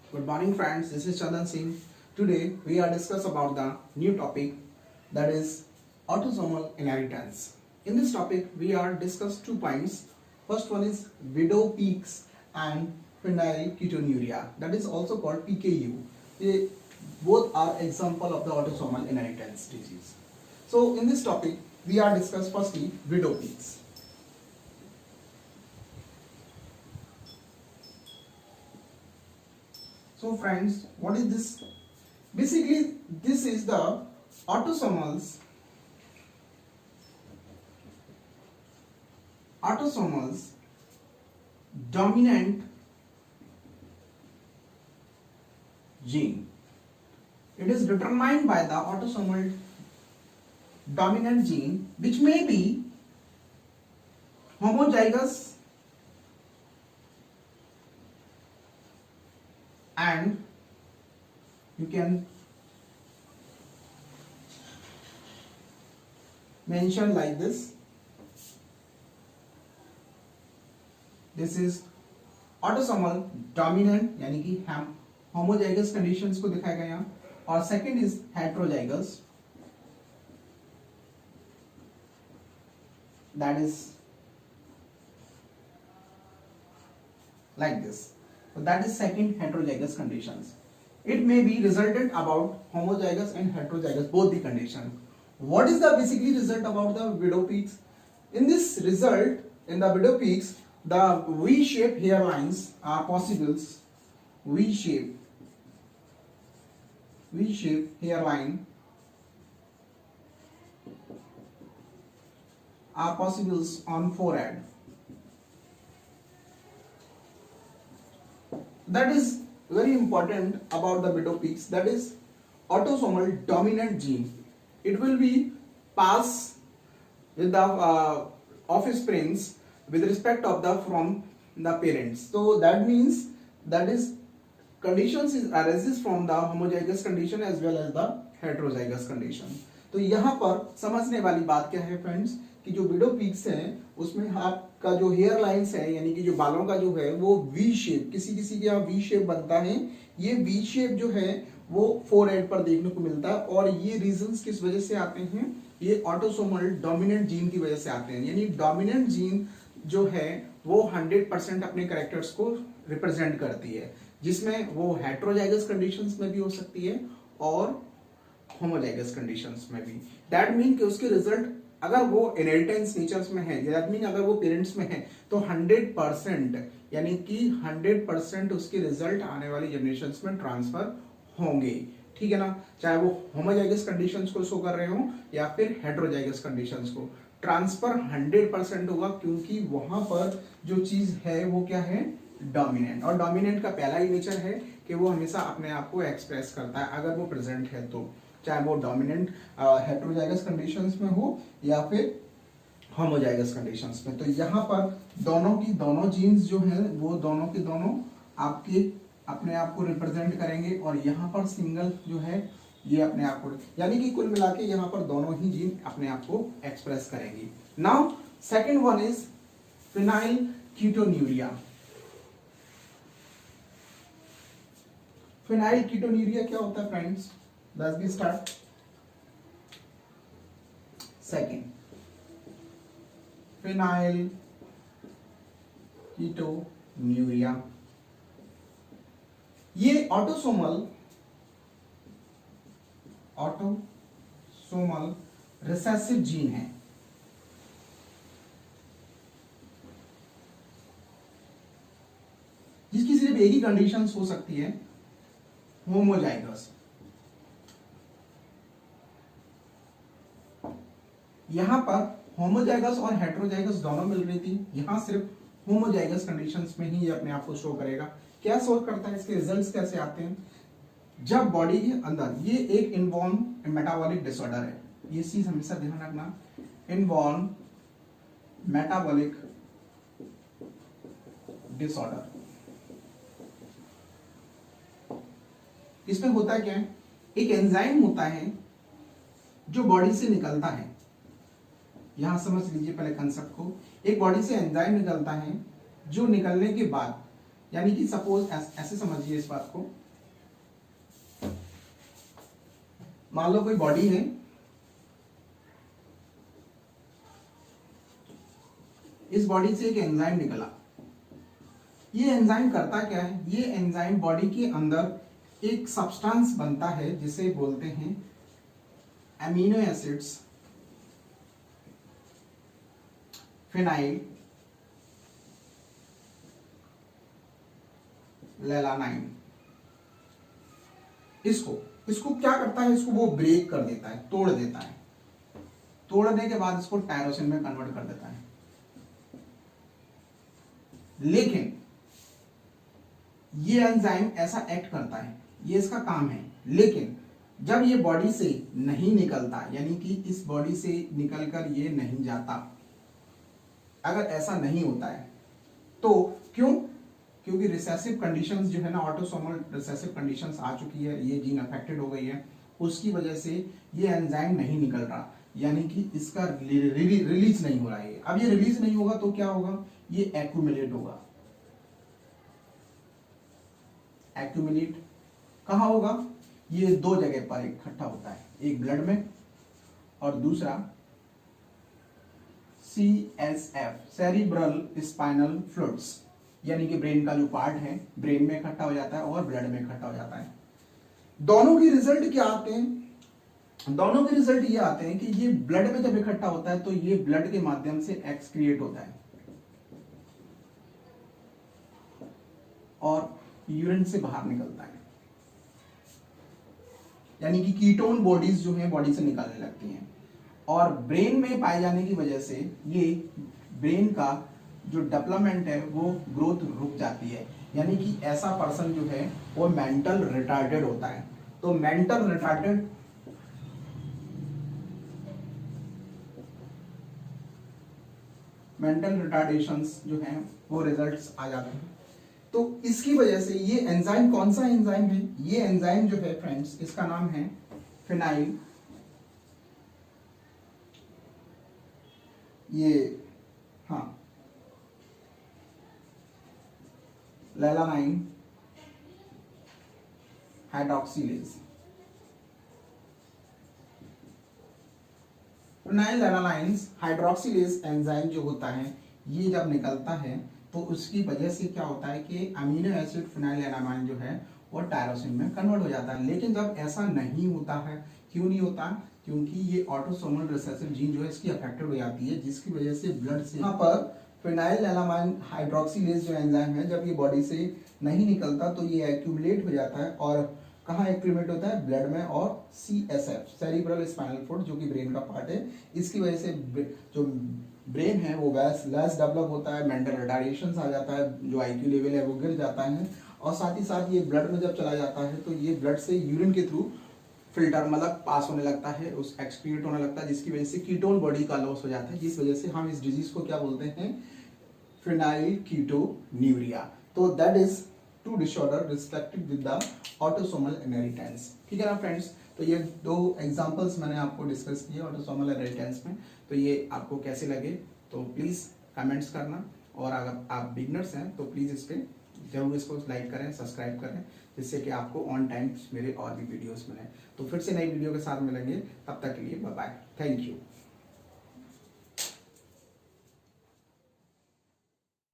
Good morning friends, this is Chandan Singh. Today we are discuss about the new topic that is autosomal inheritance. In this topic we are discuss 2 points. First one is widow peaks and phenylketonuria, that is also called PKU. They both are example of the autosomal inheritance disease. So in this topic we are discuss firstly widow peaks. So friends, what is this? Basically, this is the autosomal dominant gene. It is determined by the autosomal dominant gene, which may be homozygous and you can mention like this. This is autosomal dominant यानी कि homozygous conditions को दिखाया गया यहाँ, और second is heterozygous, that is like this. So that is second heterozygous conditions. It may be resultant about homozygous and heterozygous, both the condition. What is the basically result about the widow peaks? In this result, in the widow peaks, the V-shaped hairlines are possibles. V-shaped hairline are possibles on forehead. That is very important about the widow peaks. That is autosomal dominant gene. It will be passed with the offsprings with respect of the from the parents. So that means that is conditions is arises from the homozygous condition as well as the heterozygous condition. तो यहाँ पर समझने वाली बात क्या है friends, कि जो विडो पीक्स हैं उसमें आपका जो हेयर लाइंस है यानी कि जो बालों का जो है वो वी शेप, किसी किसी के यहाँ वी शेप बनता है. ये वी शेप जो है वो फोरहेड पर देखने को मिलता है, और ये रीजंस किस वजह से आते हैं, ये ऑटोसोमल डोमिनेंट जीन की वजह से आते हैं. यानी डोमिनेंट जीन जो है वो 100% अपने कैरेक्टर्स को रिप्रेजेंट करती है, जिसमें वो हेट्रोजाइगस कंडीशंस में भी हो सकती है और होमोजाइगस कंडीशंस में भी. दैट मीन कि उसके रिजल्ट अगर वो इनहेरिटेंस नेचर्स में है, दैट मीन अगर वो पेरेंट्स में है तो 100% यानी कि 100% उसके रिजल्ट आने वाली जनरेशंस में ट्रांसफर होंगे. ठीक है ना, चाहे वो होमोजाइगस कंडीशंस को शो कर रहे हो या फिर हेट्रोजाइगस कंडीशंस को, ट्रांसफर 100% होगा, क्योंकि वहां पर जो चीज है वो क्या है, डोमिनेंट. और डोमिनेंट का पहला ही नेचर है कि वो हमेशा अपने आप को एक्सप्रेस करता है अगर वो प्रेजेंट है तो, चाहे वो डोमिनेंट हेट्रोजाइगस कंडीशंस में हो या फिर होमोजाइगस कंडीशंस में. तो यहाँ पर दोनों की दोनों जीन्स जो है वो दोनों के दोनों आपके अपने आप को रिप्रेजेंट करेंगे, और यहाँ पर सिंगल जो है ये अपने आप को, यानी कि कुल मिला के यहाँ पर दोनों ही जीन अपने आप को एक्सप्रेस करेंगी. Now second one is phenylketonuria. Phenylketonuria क्या होता है friends, let's be start. Second, phenylketonuria ये ऑटोसोमल रिसेसिव जीन है. जिसकी सिर्फ एक ही कंडीशंस हो सकती है, होमोजाइगस. यहां पर होमोजाइगस और हेट्रोजाइगस दोनों मिल रही थी, यहां सिर्फ होमोजाइगस कंडीशंस में ही ये अपने आप को शो करेगा. क्या शो करता है, इसके रिजल्ट्स कैसे आते हैं, जब बॉडी के अंदर ये एक इनबॉर्न मेटाबॉलिक डिसऑर्डर है, ये चीज हमेशा ध्यान रखना, इनबॉर्न मेटाबॉलिक डिसऑर्डर. इसमें होता क्या है, एक एंजाइम होता है जो बॉडी से निकलता है. यहां समझ लीजिए पहले कंसेप्ट को. एक बॉडी से एंजाइम निकलता है जो निकलने के बाद यानी कि सपोज ऐसे समझिए इस बात को, मान लो कोई बॉडी है, इस बॉडी से एक एंजाइम निकला। ये एंजाइम करता क्या है, ये एंजाइम बॉडी के अंदर एक सब्सटेंस बनता है जिसे बोलते हैं एमिनो एसिड्स, फिनाइल लैलानाइन। इसको क्या करता है, इसको वो ब्रेक कर देता है, तोड़ देता है। तोड़ने के बाद इसको टायरोसिन में कन्वर्ट कर देता है। लेकिन ये एंजाइम ऐसा एक्ट करता है, ये इसका काम है। लेकिन जब ये बॉडी से नहीं निकलता, यानी कि इस बॉडी से निकलकर ये नहीं जाता, अगर ऐसा नहीं होता है तो क्यों? क्योंकि रिसेसिव कंडीशंस जो है ना, ऑटोसोमल रिसेसिव कंडीशंस आ चुकी है, ये जीन अफेक्टेड हो गई है, उसकी वजह से ये एंजाइम नहीं निकल रहा, यानी कि इसका रिलीज नहीं हो रहा है। अब ये रिलीज नहीं होगा तो क्या होगा, ये एक्यूमुलेट होगा। एक्यूमुलेट कहाँ होगा, ये दो जगह पर इकट्ठा होता है, एक ब्लड में और दूसरा CSF सेरिब्रल स्पाइनल फ्लूइड्स, यानी कि ब्रेन का जो पार्ट है, ब्रेन में इकट्ठा हो जाता है और ब्लड में इकट्ठा हो जाता है। दोनों के रिजल्ट क्या आते हैं, दोनों के रिजल्ट ये आते हैं कि ये ब्लड में जब इकट्ठा होता है तो ये ब्लड के माध्यम से एक्सक्रिएट होता है और यूरिन से बाहर निकलता है, यानी कि कीटोन बॉडीज जो है बॉडी से निकलने लगती हैं। और ब्रेन में पाए जाने की वजह से ये ब्रेन का जो डेवलपमेंट है वो ग्रोथ रुक जाती है, यानी कि ऐसा पर्सन जो है वो मेंटल रिटार्डेड होता है। तो मेंटल रिटार्डेशंस जो हैं वो रिजल्ट्स आ जाते हैं। तो इसकी वजह से ये एंजाइम, कौन सा एंजाइम है, ये एंजाइम जो है फ्रेंड्स, इसका नाम है फिनाइल, ये हाँ लैलानाइन हाइड्रोक्सिलेज। फिनाइल लैलानाइन हाइड्रोक्सिलेज एंजाइम जो होता है, ये जब निकलता है तो उसकी वजह से क्या होता है कि अमीनो एसिड फिनाइलएलानाइन जो है वो टायरोसिन में कन्वर्ट हो जाता है। लेकिन जब ऐसा नहीं होता है, क्यों नहीं होता, क्योंकि ये ऑटोसोमल रिसेसिव जीन जो है इसकी अफेक्टेड हो जाती है, जिसकी वजह से ब्लड से यहाँ पर फिनाइलएलानाइन हाइड्रोक्सिलेज जो एंजाइम है, जब ये बॉडी से नहीं निकलता तो ये एक्यूमुलेट हो जाता है। और कहाँ एक्यूमुलेट होता है, ब्लड में और CSF सेरिब्रल स्पाइनल फ्लूइड जो कि ब्रेन का पार्ट है, इसकी वजह से जो ब्रेन है वो लेस डेवलप होता है, मेंटल रिटार्डेशन आ जाता है, जो IQ लेवल है वो गिर जाता है। और साथ ही साथ ये ब्लड में जब चला जाता है तो ये ब्लड से यूरिन के थ्रू फिल्टर मतलब पास होने लगता है, उस एक्सक्रीट होने लगता है, जिसकी वजह से कीटोन बॉडी का लॉस हो जाता है, जिस वजह से हम इस डिजीज को क्या बोलते हैं, फिनाइलकीटोन्यूरिया। तो that is to disorder restricted with the autosomal inheritance. ठीक है ना फ्रेंड्स, तो ये दो एग्जांपल्स मैंने आपको डिस्कस किए ऑटोसोमल इनहेरिटेंस में। तो ये आपको कैसे लगे तो प्लीज कमेंट्स करना, और अगर आप बिगनर्स हैं तो प्लीज इस पे जरूर इसको लाइक करें, सब्सक्राइब करें, जिससे कि आपको ऑन टाइम मेरे और भी वीडियोस मिलें। तो फिर से नई वीडियो के साथ मिलेंगे, तब तक के लिए बाय बाय, थैंक यू।